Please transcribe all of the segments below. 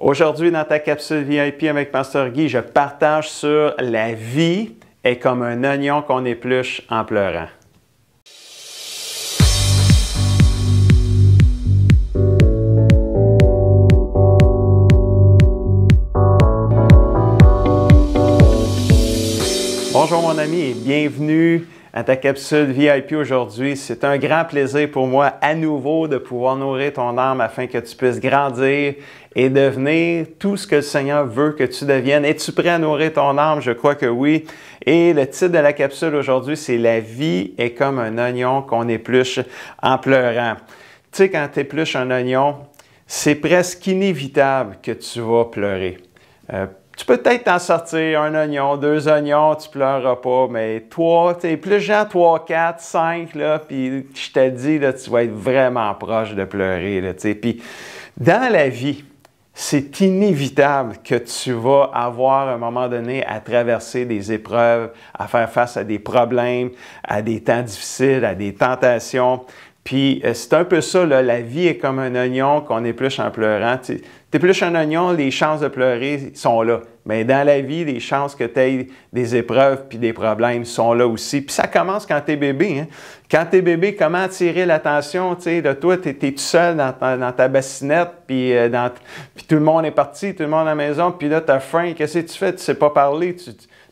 Aujourd'hui, dans ta capsule VIP avec Pasteur Guy, je partage sur la vie est comme un oignon qu'on épluche en pleurant. Bonjour mon ami et bienvenue à ta capsule VIP aujourd'hui. C'est un grand plaisir pour moi à nouveau de pouvoir nourrir ton âme afin que tu puisses grandir et devenir tout ce que le Seigneur veut que tu deviennes. Es-tu prêt à nourrir ton âme? Je crois que oui. Et le titre de la capsule aujourd'hui, c'est « La vie est comme un oignon qu'on épluche en pleurant ». Tu sais, quand tu épluches un oignon, c'est presque inévitable que tu vas pleurer. Tu peux peut-être t'en sortir un oignon, deux oignons, tu pleureras pas, mais toi, tu sais, plus genre 3, 4, 5, là, puis je te dis, là, tu vas être vraiment proche de pleurer, là, tu sais. Puis dans la vie, c'est inévitable que tu vas avoir à un moment donné à traverser des épreuves, à faire face à des problèmes, à des temps difficiles, à des tentations. Puis c'est un peu ça, là, la vie est comme un oignon qu'on épluche en pleurant. Tu épluches un oignon, les chances de pleurer sont là. Mais dans la vie, les chances que tu aies des épreuves puis des problèmes sont là aussi. Puis ça commence quand tu es bébé. Hein? Quand tu es bébé, comment attirer l'attention de toi? Tu es tout seul dans ta bassinette, puis tout le monde est parti, tout le monde à la maison, puis là, tu as faim. Qu'est-ce que tu fais? Tu ne sais pas parler.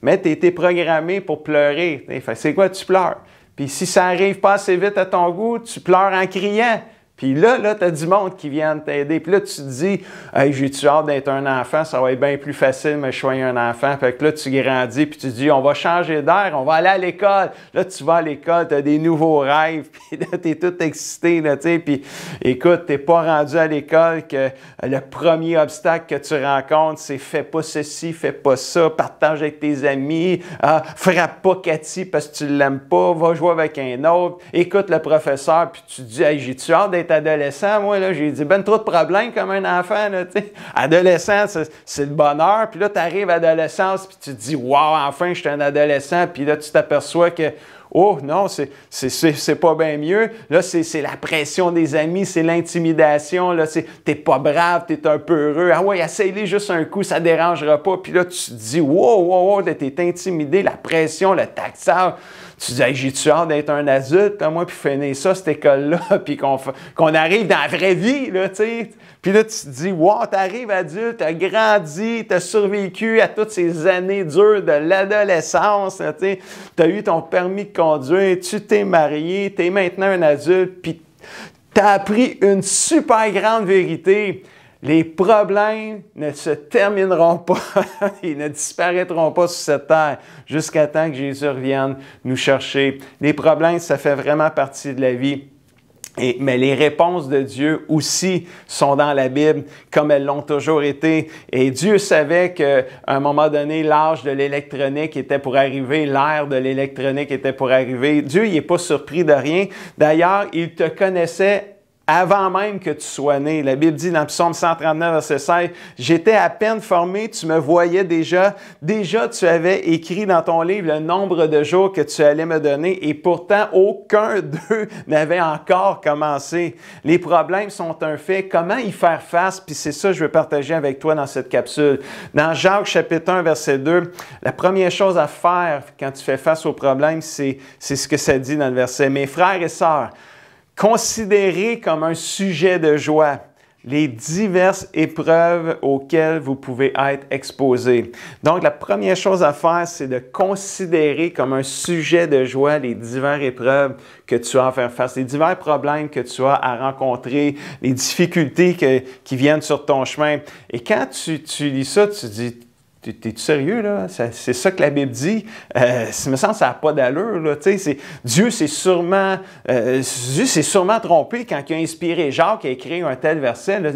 Mais tu as été programmé pour pleurer. C'est quoi? Tu pleures. Puis si ça n'arrive pas assez vite à ton goût, tu pleures en criant. Puis là, tu as du monde qui vient t'aider. Puis là, tu te dis, hey, j'ai-tu hâte d'être un enfant? Ça va être bien plus facile, mais je suis un enfant. Fait que là, tu grandis, puis tu te dis, on va changer d'air, on va aller à l'école. Là, tu vas à l'école, tu as des nouveaux rêves, puis là, tu es tout excité, là, tu sais. Puis écoute, tu n'es pas rendu à l'école que le premier obstacle que tu rencontres, c'est fais pas ceci, fais pas ça, partage avec tes amis, frappe pas Cathy parce que tu ne l'aimes pas, va jouer avec un autre, écoute le professeur, puis tu te dis, hey, j'ai-tu hâte d'être adolescent, moi, là, j'ai dit ben trop de problèmes comme un enfant, là, tu sais. Adolescent, c'est le bonheur, puis là, tu arrives à l'adolescence, puis tu te dis, wow, enfin, je suis un adolescent, puis là, tu t'aperçois que, oh, non, c'est pas bien mieux. Là, c'est la pression des amis, c'est l'intimidation, là, t'es pas brave, t'es un peu heureux. Ah ouais, essaye-les juste un coup, ça dérangera pas. Puis là, tu te dis, wow, t'es intimidé, la pression, le taxage. Tu te dis, hey, j'ai-tu hâte d'être un adulte, hein, moi, puis finir ça, cette école-là, puis qu'on arrive dans la vraie vie, là, tu sais. Puis là, tu te dis, wow, t'arrives adulte, t'as grandi, t'as survécu à toutes ces années dures de l'adolescence, tu sais. T'as eu ton permis de conduire, tu t'es marié, t'es maintenant un adulte, puis t'as appris une super grande vérité. Les problèmes ne se termineront pas, ils ne disparaîtront pas sur cette terre jusqu'à temps que Jésus revienne nous chercher. Les problèmes, ça fait vraiment partie de la vie. Mais les réponses de Dieu aussi sont dans la Bible, comme elles l'ont toujours été. Et Dieu savait qu'à un moment donné, l'âge de l'électronique était pour arriver, l'ère de l'électronique était pour arriver. Dieu, il n'est pas surpris de rien. D'ailleurs, il te connaissait avant même que tu sois né. La Bible dit dans Psaume 139, verset 16, « J'étais à peine formé, tu me voyais déjà. Déjà, tu avais écrit dans ton livre le nombre de jours que tu allais me donner et pourtant, aucun d'eux n'avait encore commencé. » Les problèmes sont un fait. Comment y faire face? Puis c'est ça que je veux partager avec toi dans cette capsule. Dans Jacques, chapitre 1, verset 2, la première chose à faire quand tu fais face aux problèmes, c'est ce que ça dit dans le verset. « Mes frères et sœurs, considérez comme un sujet de joie les diverses épreuves auxquelles vous pouvez être exposés. » Donc, la première chose à faire, c'est de considérer comme un sujet de joie les diverses épreuves que tu as à faire face, les divers problèmes que tu as à rencontrer, les difficultés qui viennent sur ton chemin. Et quand tu lis ça, tu te dis, t'es-tu sérieux, là? C'est ça que la Bible dit. Ça me semble que ça n'a pas d'allure, là. Dieu s'est sûrement trompé quand il a inspiré Jacques à écrire un tel verset. Là.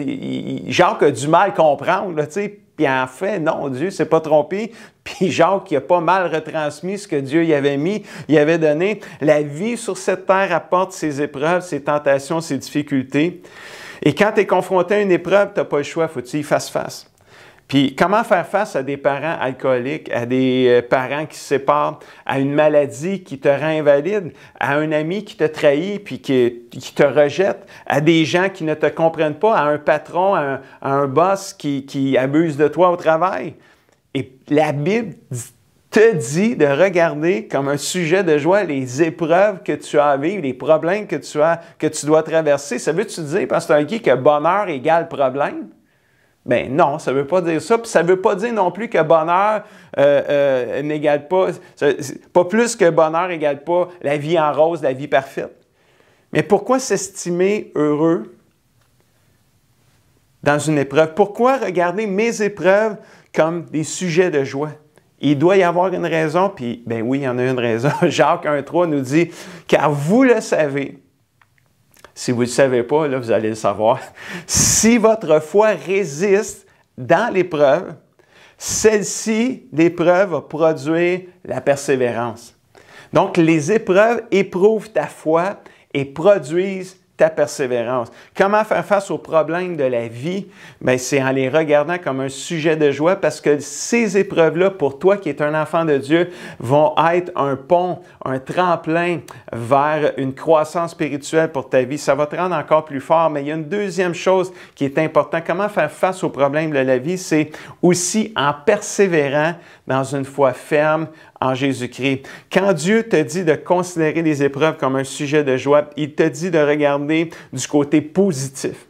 Jacques a du mal comprendre, là, tu sais. Puis en fait, non, Dieu ne s'est pas trompé. Puis Jacques, il a pas mal retransmis ce que Dieu y avait mis, il avait donné. La vie sur cette terre apporte ses épreuves, ses tentations, ses difficultés. Et quand tu es confronté à une épreuve, tu n'as pas le choix, il faut que tu y fasses face. Puis comment faire face à des parents alcooliques, à des parents qui se séparent, à une maladie qui te rend invalide, à un ami qui te trahit puis qui te rejette, à des gens qui ne te comprennent pas, à un patron, à un boss qui abuse de toi au travail. Et la Bible te dit de regarder comme un sujet de joie les épreuves que tu as à vivre, les problèmes que tu dois traverser. Ça veut-tu dire, Pasteur Guy, que bonheur égale problème? Bien non, ça ne veut pas dire ça. Puis ça ne veut pas dire non plus que bonheur n'égale pas, pas plus que bonheur n'égale pas la vie en rose, la vie parfaite. Mais pourquoi s'estimer heureux dans une épreuve? Pourquoi regarder mes épreuves comme des sujets de joie? Il doit y avoir une raison, puis bien oui, il y en a une raison. Jacques 1,3 nous dit « Car vous le savez ». Si vous ne le savez pas, là, vous allez le savoir. Si votre foi résiste dans l'épreuve, celle-ci, l'épreuve, va produire la persévérance. Donc, les épreuves éprouvent ta foi et produisent ta persévérance. Comment faire face aux problèmes de la vie? Bien, c'est en les regardant comme un sujet de joie parce que ces épreuves-là, pour toi qui es un enfant de Dieu, vont être un pont, un tremplin vers une croissance spirituelle pour ta vie. Ça va te rendre encore plus fort, mais il y a une deuxième chose qui est importante. Comment faire face aux problèmes de la vie? C'est aussi en persévérant dans une foi ferme en Jésus-Christ. Quand Dieu te dit de considérer les épreuves comme un sujet de joie, il te dit de regarder du côté positif.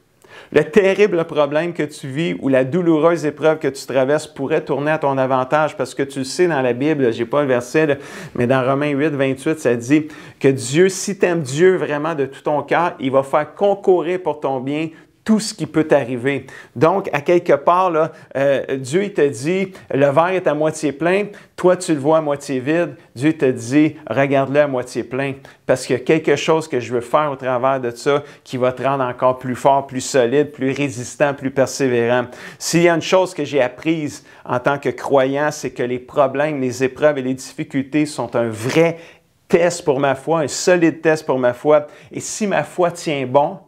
Le terrible problème que tu vis ou la douloureuse épreuve que tu traverses pourrait tourner à ton avantage parce que tu le sais dans la Bible, je n'ai pas le verset, là, mais dans Romains 8, 28, ça dit que Dieu, si tu aimes Dieu vraiment de tout ton cœur, il va faire concourir pour ton bien tout ce qui peut t'arriver. Donc, à quelque part, là, Dieu il te dit, le verre est à moitié plein, toi tu le vois à moitié vide, Dieu te dit, regarde-le à moitié plein, parce qu'il y a quelque chose que je veux faire au travers de ça qui va te rendre encore plus fort, plus solide, plus résistant, plus persévérant. S'il y a une chose que j'ai apprise en tant que croyant, c'est que les problèmes, les épreuves et les difficultés sont un vrai test pour ma foi, un solide test pour ma foi. Et si ma foi tient bon,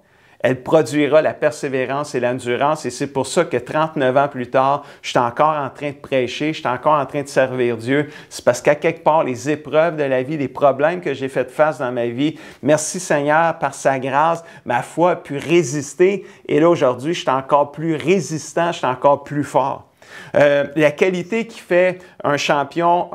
elle produira la persévérance et l'endurance. Et c'est pour ça que 39 ans plus tard, je suis encore en train de prêcher, je suis encore en train de servir Dieu. C'est parce qu'à quelque part, les épreuves de la vie, les problèmes que j'ai fait face dans ma vie, merci Seigneur, par sa grâce, ma foi a pu résister. Et là, aujourd'hui, je suis encore plus résistant, je suis encore plus fort. La qualité qui fait un champion,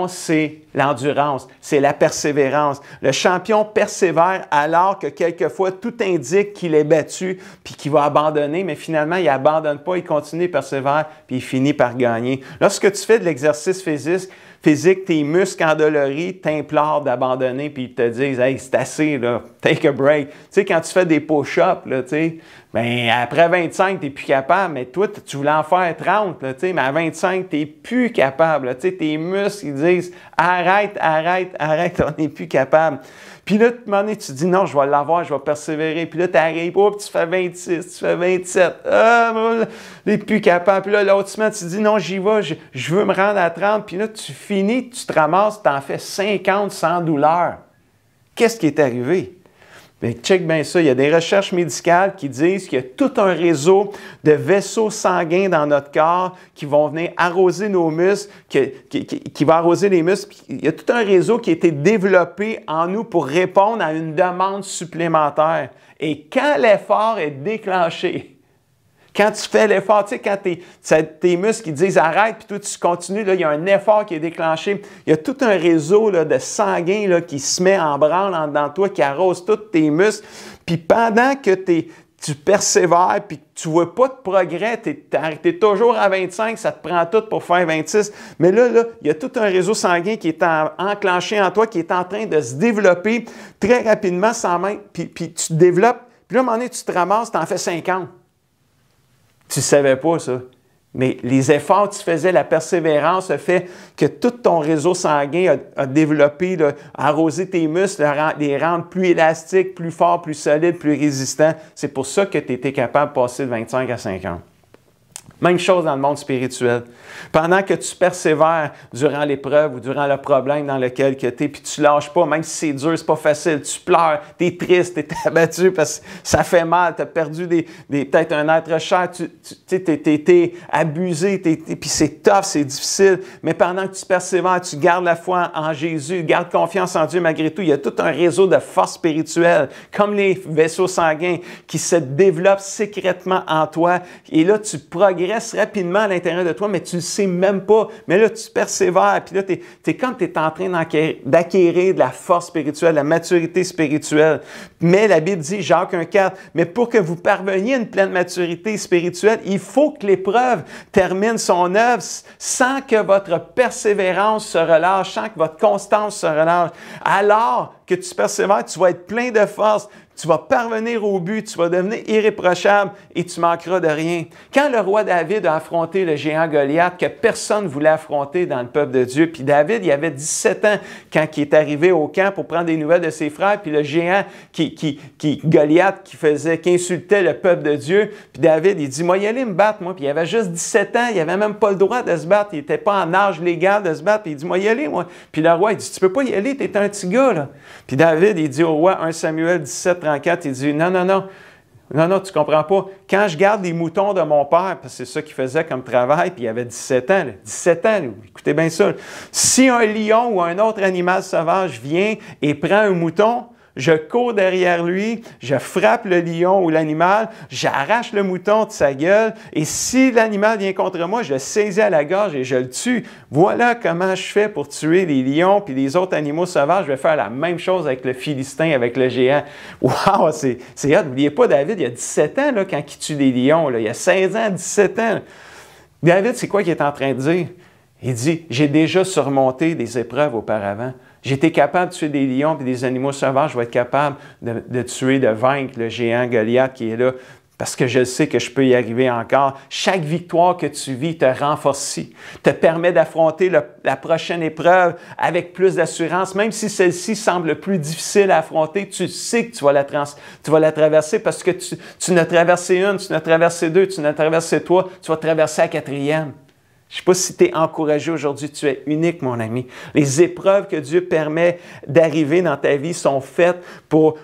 c'est l'endurance, c'est la persévérance. Le champion persévère alors que quelquefois tout indique qu'il est battu puis qu'il va abandonner, mais finalement, il n'abandonne pas, il continue, il persévère puis il finit par gagner. Lorsque tu fais de l'exercice physique, tes muscles endoloris t'implorent d'abandonner puis ils te disent « Hey, c'est assez, là, take a break ». Tu sais, quand tu fais des push-ups, là, tu sais, bien, après 25, tu n'es plus capable, mais toi, tu voulais en faire 30, là, mais à 25, tu n'es plus capable. Là, tes muscles, ils disent « Arrête, arrête, arrête, on n'est plus capable ». Puis là, à un moment donné, tu te dis « Non, je vais l'avoir, je vais persévérer ». Puis là, tu arrives, tu fais 26, tu fais 27. « Ah, je n'ai plus capable ». Puis là, l'autre semaine, tu te dis « Non, j'y vais, je veux me rendre à 30 ». Puis là, tu finis, tu te ramasses, tu en fais 50 sans douleur. Qu'est-ce qui est arrivé? Bien, check bien ça. Il y a des recherches médicales qui disent qu'il y a tout un réseau de vaisseaux sanguins dans notre corps qui vont venir arroser nos muscles, qui va arroser les muscles. Il y a tout un réseau qui a été développé en nous pour répondre à une demande supplémentaire. Et quand l'effort est déclenché, quand tu fais l'effort, tu sais, quand tes muscles qui disent arrête, puis toi tu continues, là, il y a un effort qui est déclenché. Il y a tout un réseau là, de sanguin là, qui se met en branle en dedans de toi, qui arrose tous tes muscles. Puis pendant que tu persévères, puis que tu ne vois pas de progrès, tu es toujours à 25, ça te prend tout pour faire 26. Mais là, il y a tout un réseau sanguin qui est enclenché en toi, qui est en train de se développer très rapidement sans même. Puis tu te développes, puis là, à un moment donné, tu te ramasses, tu en fais 50. Tu ne savais pas ça. Mais les efforts que tu faisais, la persévérance a fait que tout ton réseau sanguin a développé, là, a arrosé tes muscles, les rendre plus élastiques, plus forts, plus solides, plus résistants. C'est pour ça que tu étais capable de passer de 25 à 50. Même chose dans le monde spirituel. Pendant que tu persévères durant l'épreuve ou durant le problème dans lequel tu es, puis tu ne lâches pas, même si c'est dur, c'est pas facile, tu pleures, tu es triste, tu es abattu parce que ça fait mal, tu as perdu peut-être un être cher, tu es abusé, puis c'est tough, c'est difficile, mais pendant que tu persévères, tu gardes la foi en Jésus, garde confiance en Dieu malgré tout, il y a tout un réseau de force spirituelle, comme les vaisseaux sanguins qui se développent secrètement en toi, et là, tu progresses rapidement à l'intérieur de toi, mais tu ne le sais même pas. Mais là, tu persévères, puis là, tu es comme tu es en train d'acquérir de la force spirituelle, de la maturité spirituelle. Mais la Bible dit, Jacques 1,4, mais pour que vous parveniez à une pleine maturité spirituelle, il faut que l'épreuve termine son œuvre sans que votre persévérance se relâche, sans que votre constance se relâche. Alors que tu persévères, tu vas être plein de force. Tu vas parvenir au but, tu vas devenir irréprochable et tu manqueras de rien. Quand le roi David a affronté le géant Goliath, que personne ne voulait affronter dans le peuple de Dieu, puis David, il avait 17 ans quand il est arrivé au camp pour prendre des nouvelles de ses frères, puis le géant Goliath qui insultait le peuple de Dieu, puis David, il dit, moi, y aller me battre, moi, puis il avait juste 17 ans, il n'avait même pas le droit de se battre, il n'était pas en âge légal de se battre, puis il dit, moi, y aller, moi. Puis le roi, il dit, tu peux pas y aller, tu es un petit gars, là. Puis David, il dit au roi, 1 Samuel 17, 34, il dit, non, tu comprends pas. Quand je garde les moutons de mon père, parce que c'est ça qu'il faisait comme travail, puis il avait 17 ans, 17 ans, écoutez bien ça. Si un lion ou un autre animal sauvage vient et prend un mouton, je cours derrière lui, je frappe le lion ou l'animal, j'arrache le mouton de sa gueule, et si l'animal vient contre moi, je le saisis à la gorge et je le tue. Voilà comment je fais pour tuer les lions puis les autres animaux sauvages. Je vais faire la même chose avec le Philistin, avec le géant. Wow, c'est hot. N'oubliez pas, David, il a 17 ans là, quand il tue des lions. Là. Il a 16 ans, 17 ans. David, c'est quoi qu'il est en train de dire? Il dit, j'ai déjà surmonté des épreuves auparavant. J'étais capable de tuer des lions et des animaux sauvages. Je vais être capable de tuer, de vaincre le géant Goliath qui est là parce que je sais que je peux y arriver encore. Chaque victoire que tu vis te renforce, te permet d'affronter la prochaine épreuve avec plus d'assurance. Même si celle-ci semble plus difficile à affronter, tu sais que tu vas la traverser parce que tu n'as traversé une, tu n'as traversé deux, tu n'as traversé trois, tu vas traverser la quatrième. Je ne sais pas si tu es encouragé aujourd'hui, tu es unique, mon ami. Les épreuves que Dieu permet d'arriver dans ta vie sont faites pour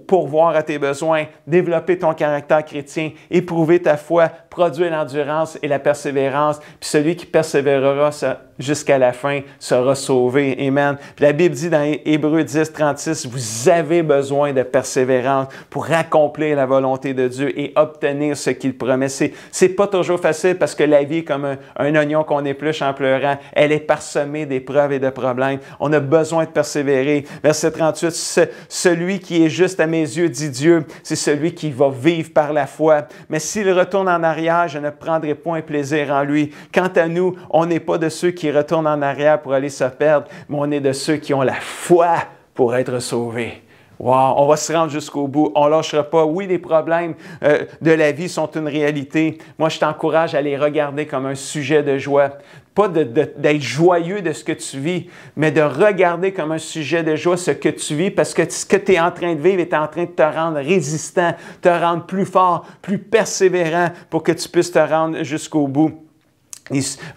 pourvoir à tes besoins, développer ton caractère chrétien, éprouver ta foi, produire l'endurance et la persévérance. Puis celui qui persévérera jusqu'à la fin sera sauvé. Amen. Puis la Bible dit dans Hébreux 10, 36, vous avez besoin de persévérance pour accomplir la volonté de Dieu et obtenir ce qu'il promet. C'est pas toujours facile parce que la vie est comme un oignon qu'on épluche en pleurant. Elle est parsemée d'épreuves et de problèmes. On a besoin de persévérer. Verset 38, celui qui est juste à mes yeux, dit Dieu, c'est celui qui va vivre par la foi. Mais s'il retourne en arrière, je ne prendrai point plaisir en lui. Quant à nous, on n'est pas de ceux qui retournent en arrière pour aller se perdre, mais on est de ceux qui ont la foi pour être sauvés. Wow, on va se rendre jusqu'au bout. On ne lâchera pas. Oui, les problèmes de la vie sont une réalité. Moi, je t'encourage à les regarder comme un sujet de joie. Pas d'être joyeux de ce que tu vis, mais de regarder comme un sujet de joie ce que tu vis parce que ce que tu es en train de vivre est en train de te rendre résistant, te rendre plus fort, plus persévérant pour que tu puisses te rendre jusqu'au bout.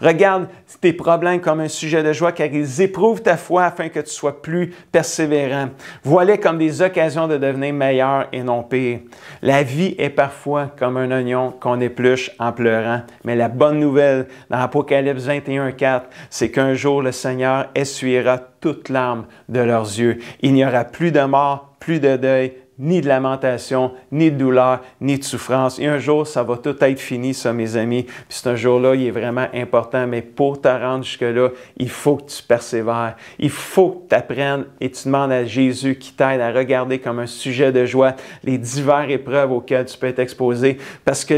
Regarde tes problèmes comme un sujet de joie car ils éprouvent ta foi afin que tu sois plus persévérant. Vois-les comme des occasions de devenir meilleur et non pire. La vie est parfois comme un oignon qu'on épluche en pleurant. Mais la bonne nouvelle dans Apocalypse 21, 4, c'est qu'un jour le Seigneur essuiera toute larme de leurs yeux. Il n'y aura plus de mort, plus de deuil, ni de lamentation, ni de douleur, ni de souffrance. Et un jour, ça va tout être fini, ça, mes amis. Puis c'est un jour-là, il est vraiment important. Mais pour te rendre jusque-là, il faut que tu persévères. Il faut que tu apprennes et tu demandes à Jésus qui t'aide à regarder comme un sujet de joie les diverses épreuves auxquelles tu peux être exposé. Parce que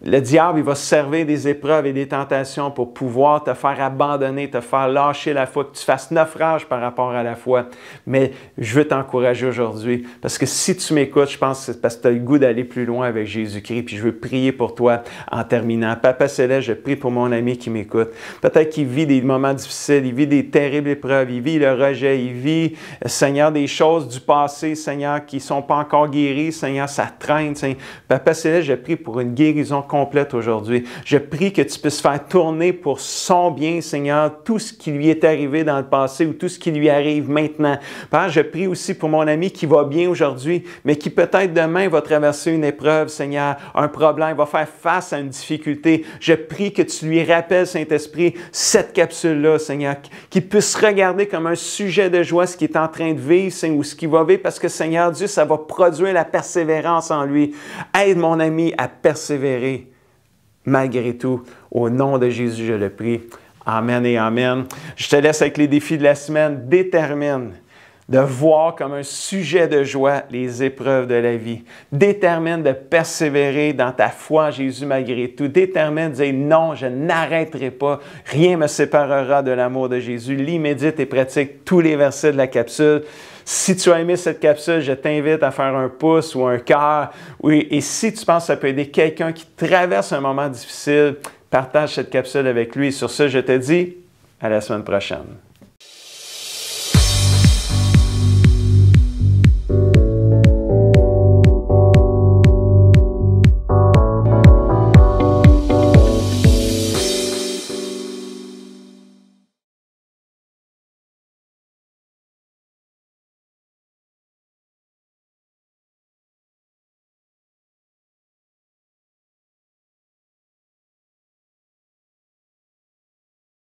le diable, il va se servir des épreuves et des tentations pour pouvoir te faire abandonner, te faire lâcher la foi, que tu fasses naufrage par rapport à la foi. Mais je veux t'encourager aujourd'hui parce que si tu m'écoutes, je pense que c'est parce que tu as le goût d'aller plus loin avec Jésus-Christ. Puis je veux prier pour toi en terminant. Papa Céleste, je prie pour mon ami qui m'écoute. Peut-être qu'il vit des moments difficiles, il vit des terribles épreuves, il vit le rejet, il vit, Seigneur, des choses du passé, Seigneur, qui ne sont pas encore guéries. Seigneur, ça traîne. Seigneur. Papa Céleste, je prie pour une guérison complète aujourd'hui. Je prie que tu puisses faire tourner pour son bien, Seigneur, tout ce qui lui est arrivé dans le passé ou tout ce qui lui arrive maintenant. Père, je prie aussi pour mon ami qui va bien aujourd'hui, mais qui peut-être demain va traverser une épreuve, Seigneur, un problème, va faire face à une difficulté. Je prie que tu lui rappelles, Saint-Esprit, cette capsule-là, Seigneur, qu'il puisse regarder comme un sujet de joie ce qu'il est en train de vivre ou ce qu'il va vivre, parce que, Seigneur Dieu, ça va produire la persévérance en lui. Aide mon ami à persévérer malgré tout. Au nom de Jésus, je le prie. Amen et amen. Je te laisse avec les défis de la semaine. Détermine de voir comme un sujet de joie les épreuves de la vie. Détermine de persévérer dans ta foi en Jésus malgré tout. Détermine de dire non, je n'arrêterai pas. Rien ne me séparera de l'amour de Jésus. Lis, médite et pratique tous les versets de la capsule. Si tu as aimé cette capsule, je t'invite à faire un pouce ou un cœur. Oui, et si tu penses que ça peut aider quelqu'un qui traverse un moment difficile, partage cette capsule avec lui. Sur ce, je te dis à la semaine prochaine.